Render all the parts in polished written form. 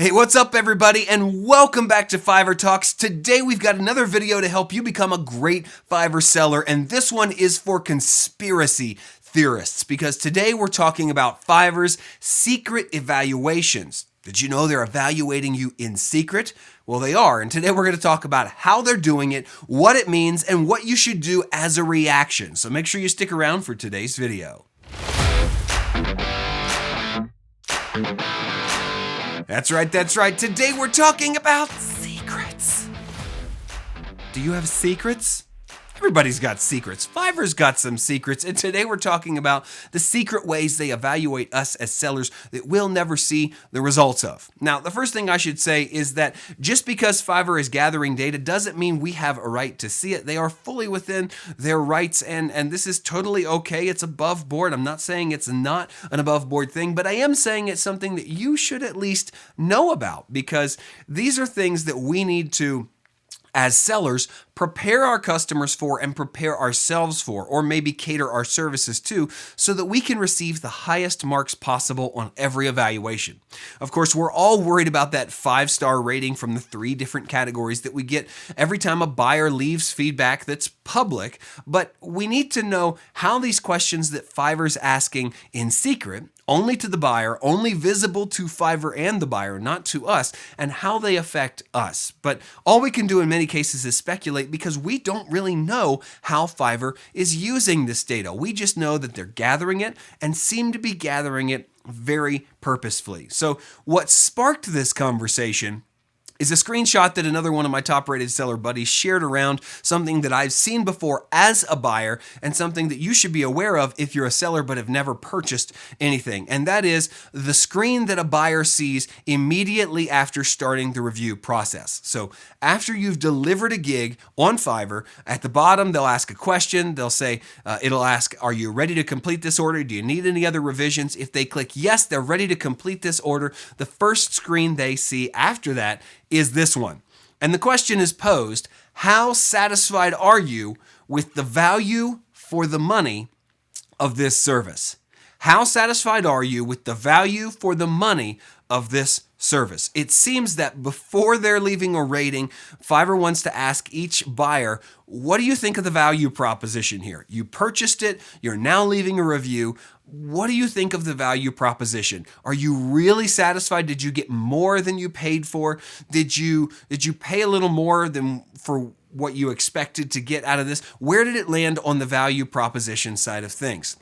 Hey, what's up everybody, and welcome back to Fiverr Talks. Today we've got another video to help you become a great Fiverr seller, and this one is for conspiracy theorists, because today we're talking about Fiverr's secret evaluations. Did you know they're evaluating you in secret? Well, they are, and today we're going to talk about how they're doing it, what it means, and what you should do as a reaction. So make sure you stick around for today's video. That's right. Today we're talking about secrets. Do you have secrets? Everybody's got secrets. Fiverr's got some secrets, and today we're talking about the secret ways they evaluate us as sellers that we'll never see the results of. Now, the first thing I should say is that just because Fiverr is gathering data doesn't mean we have a right to see it. They are fully within their rights, and this is totally okay. It's above board. I'm not saying it's not an above board thing, but I am saying it's something that you should at least know about, because these are things that we need to, as sellers, prepare our customers for and prepare ourselves for, or maybe cater our services to, so that we can receive the highest marks possible on every evaluation. Of course, we're all worried about that 5-star rating from the 3 different categories that we get every time a buyer leaves feedback that's public, but we need to know how these questions that Fiverr's asking in secret, only to the buyer, only visible to Fiverr and the buyer, not to us, and how they affect us. But all we can do in many cases is speculate, because we don't really know how Fiverr is using this data. We just know that they're gathering it and seem to be gathering it very purposefully. So what sparked this conversation is a screenshot that another one of my top-rated seller buddies shared around, something that I've seen before as a buyer and something that you should be aware of if you're a seller but have never purchased anything. And that is the screen that a buyer sees immediately after starting the review process. So after you've delivered a gig on Fiverr, at the bottom they'll ask a question. They'll say, it'll ask, are you ready to complete this order? Do you need any other revisions? If they click yes, they're ready to complete this order, the first screen they see after that is this one. And the question is posed, how satisfied are you with the value for the money of this service? How satisfied are you with the value for the money of this service? It seems that before they're leaving a rating, Fiverr wants to ask each buyer, what do you think of the value proposition here? You purchased it, you're now leaving a review. What do you think of the value proposition? Are you really satisfied? Did you get more than you paid for? Did you pay a little more than for what you expected to get out of this? Where did it land on the value proposition side of things?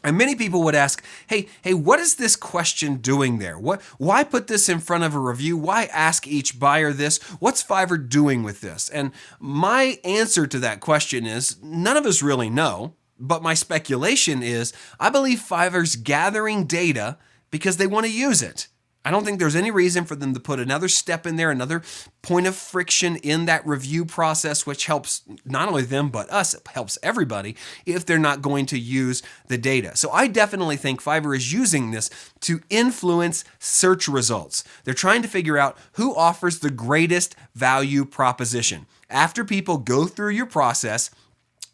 And many people would ask, hey, what is this question doing there? Why put this in front of a review? Why ask each buyer this? What's Fiverr doing with this? And my answer to that question is, none of us really know, but my speculation is, I believe Fiverr's gathering data because they want to use it. I don't think there's any reason for them to put another step in there, another point of friction in that review process, which helps not only them, but us. It helps everybody if they're not going to use the data. So I definitely think Fiverr is using this to influence search results. They're trying to figure out who offers the greatest value proposition. After people go through your process,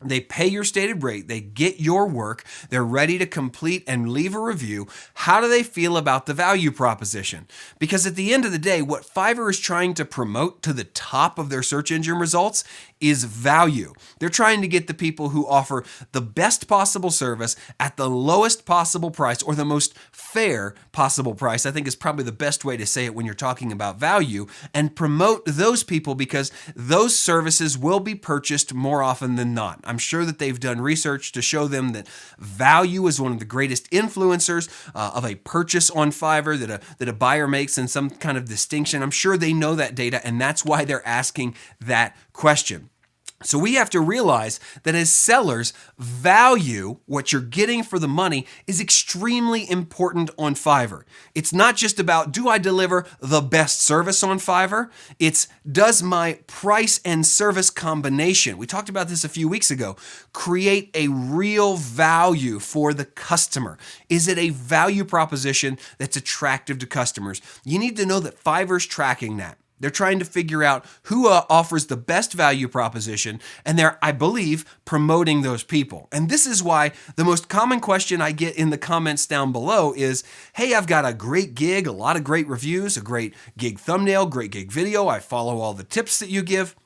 they pay your stated rate, they get your work, they're ready to complete and leave a review. How do they feel about the value proposition? Because at the end of the day, what Fiverr is trying to promote to the top of their search engine results is value. They're trying to get the people who offer the best possible service at the lowest possible price, or the most fair possible price, I think is probably the best way to say it when you're talking about value, and promote those people, because those services will be purchased more often than not. I'm sure that they've done research to show them that value is one of the greatest influencers of a purchase on Fiverr that a buyer makes in some kind of distinction. I'm sure they know that data, and that's why they're asking that question. So we have to realize that as sellers, value, what you're getting for the money, is extremely important on Fiverr. It's not just about, do I deliver the best service on Fiverr? It's, does my price and service combination, we talked about this a few weeks ago, create a real value for the customer? Is it a value proposition that's attractive to customers? You need to know that Fiverr's tracking that. They're trying to figure out who offers the best value proposition, and they're, I believe, promoting those people. And this is why the most common question I get in the comments down below is, hey, I've got a great gig, a lot of great reviews, a great gig thumbnail, great gig video. I follow all the tips that you give.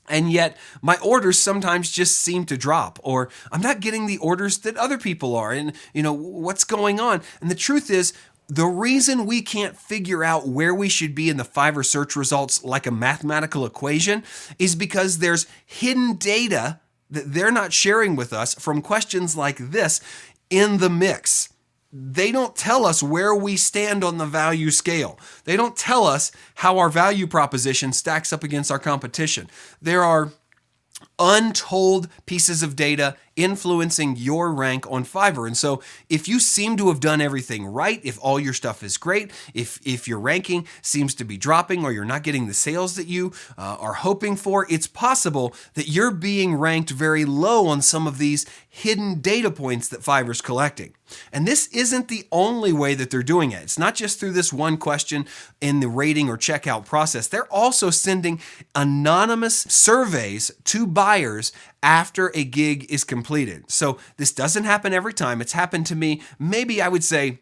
And yet my orders sometimes just seem to drop, or I'm not getting the orders that other people are. And what's going on? And the truth is, the reason we can't figure out where we should be in the Fiverr search results like a mathematical equation is because there's hidden data that they're not sharing with us from questions like this in the mix. They don't tell us where we stand on the value scale. They don't tell us how our value proposition stacks up against our competition. There are untold pieces of data influencing your rank on Fiverr. And so if you seem to have done everything right, if all your stuff is great, if your ranking seems to be dropping or you're not getting the sales that you are hoping for, it's possible that you're being ranked very low on some of these hidden data points that Fiverr's collecting. And this isn't the only way that they're doing it. It's not just through this one question in the rating or checkout process. They're also sending anonymous surveys to buyers after a gig is completed. So this doesn't happen every time. It's happened to me, maybe I would say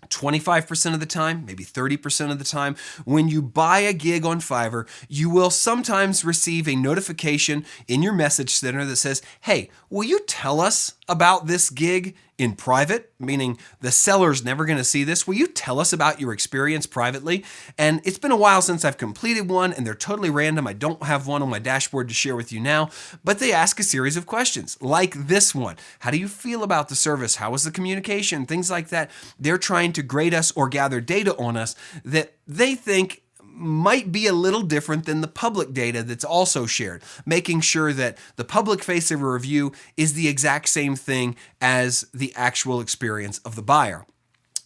25% of the time, maybe 30% of the time. When you buy a gig on Fiverr, you will sometimes receive a notification in your message center that says, hey, will you tell us about this gig in private? Meaning the seller's never going to see this. Will you tell us about your experience privately? And it's been a while since I've completed one, and they're totally random. I don't have one on my dashboard to share with you now, but they ask a series of questions like this one. How do you feel about the service? How was the communication? Things like that. They're trying to grade us or gather data on us that they think might be a little different than the public data that's also shared, making sure that the public face of a review is the exact same thing as the actual experience of the buyer.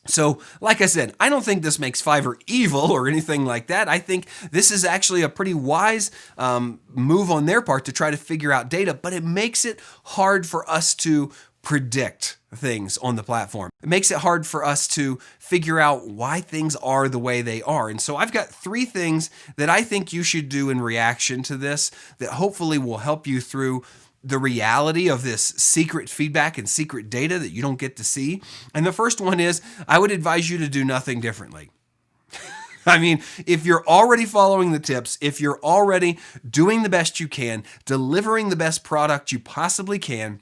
So, like I said, I don't think this makes Fiverr evil or anything like that. I think this is actually a pretty wise move on their part to try to figure out data, but it makes it hard for us to predict things on the platform. It makes it hard for us to figure out why things are the way they are. And so I've got 3 things that I think you should do in reaction to this that hopefully will help you through the reality of this secret feedback and secret data that you don't get to see. And the first one is, I would advise you to do nothing differently. I mean, if you're already following the tips, if you're already doing the best you can, delivering the best product you possibly can,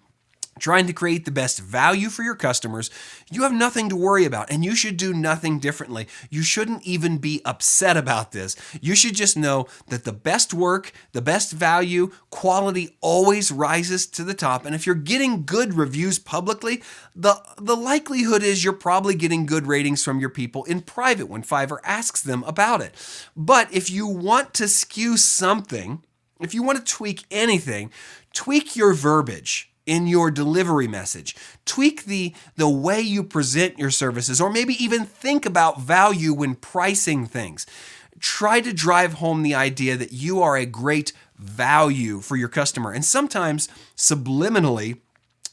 trying to create the best value for your customers, you have nothing to worry about, and you should do nothing differently. You shouldn't even be upset about this. You should just know that the best work, the best value, quality always rises to the top. And if you're getting good reviews publicly, the likelihood is you're probably getting good ratings from your people in private when Fiverr asks them about it. But if you want to skew something, if you want to tweak anything, tweak your verbiage in your delivery message. Tweak the way you present your services, or maybe even think about value when pricing things. Try to drive home the idea that you are a great value for your customer. And sometimes subliminally,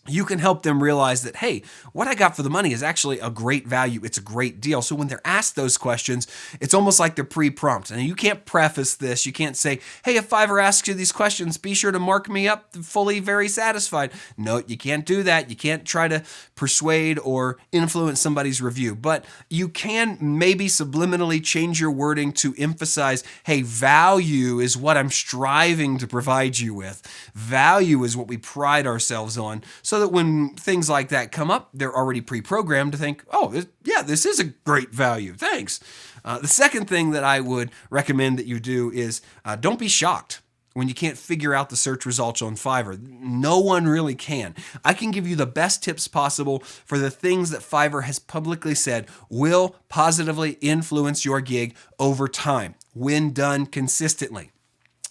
you can help them realize that, hey, what I got for the money is actually a great value. It's a great deal. So when they're asked those questions, it's almost like they're pre-prompt. And you can't preface this. You can't say, hey, if Fiverr asks you these questions, be sure to mark me up fully very satisfied. No, you can't do that. You can't try to persuade or influence somebody's review. But you can maybe subliminally change your wording to emphasize, hey, value is what I'm striving to provide you with. Value is what we pride ourselves on. So that when things like that come up, they're already pre-programmed to think, oh, yeah, this is a great value. Thanks. The second thing that I would recommend that you do is don't be shocked when you can't figure out the search results on Fiverr. No one really can. I can give you the best tips possible for the things that Fiverr has publicly said will positively influence your gig over time when done consistently.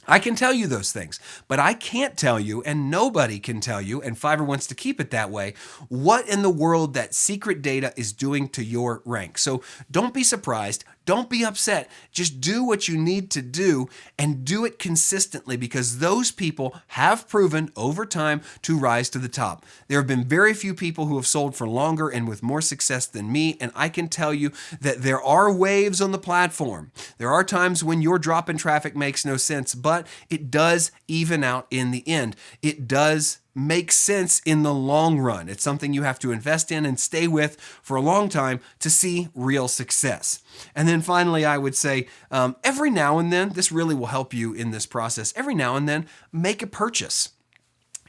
I can tell you those things, but I can't tell you, and nobody can tell you, and Fiverr wants to keep it that way, what in the world that secret data is doing to your rank. So don't be surprised. Don't be upset. Just do what you need to do and do it consistently, because those people have proven over time to rise to the top. There have been very few people who have sold for longer and with more success than me, and I can tell you that there are waves on the platform. There are times when your drop in traffic makes no sense, but it does even out in the end. It does make sense in the long run. It's something you have to invest in and stay with for a long time to see real success. And then finally, I would say every now and then, this really will help you in this process, every now and then, make a purchase.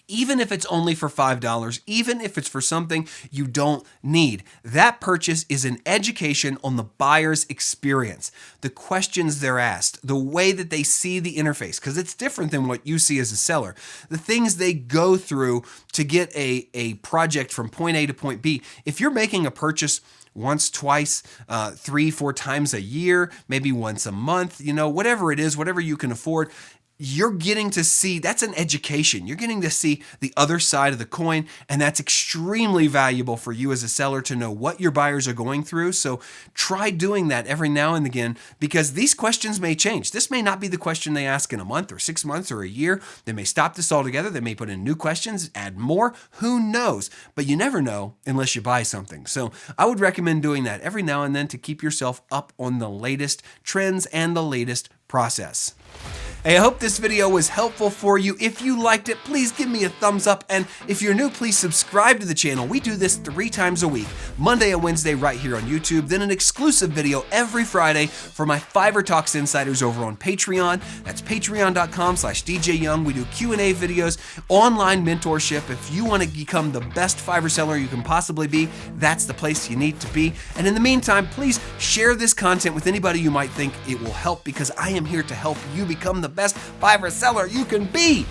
Even if it's only for $5, even if it's for something you don't need. That purchase is an education on the buyer's experience, the questions they're asked, the way that they see the interface, because it's different than what you see as a seller. The things they go through to get a project from point A to point B. If you're making a purchase once, twice, 3, 4 times a year, maybe once a month, whatever it is, whatever you can afford, you're getting to see, that's an education. You're getting to see the other side of the coin, and that's extremely valuable for you as a seller to know what your buyers are going through. So try doing that every now and again, because these questions may change. This may not be the question they ask in a month or 6 months or a year. They may stop this altogether. They may put in new questions, add more. Who knows? But you never know unless you buy something. So I would recommend doing that every now and then to keep yourself up on the latest trends and the latest process. Hey, I hope this video was helpful for you. If you liked it, please give me a thumbs up. And if you're new, please subscribe to the channel. We do this 3 times a week, Monday and Wednesday right here on YouTube, then an exclusive video every Friday for my Fiverr Talks insiders over on Patreon. That's patreon.com/DJ Young. We do Q&A videos, online mentorship. If you want to become the best Fiverr seller you can possibly be, that's the place you need to be. And in the meantime, please share this content with anybody you might think it will help, because I am here to help you become the best Fiverr seller you can be.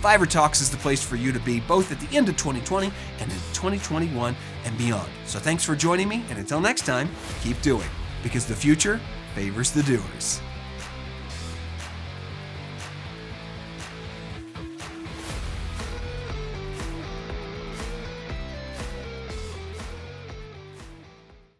Fiverr Talks is the place for you to be, both at the end of 2020 and in 2021 and beyond. So thanks for joining me, and until next time, keep doing, because the future favors the doers.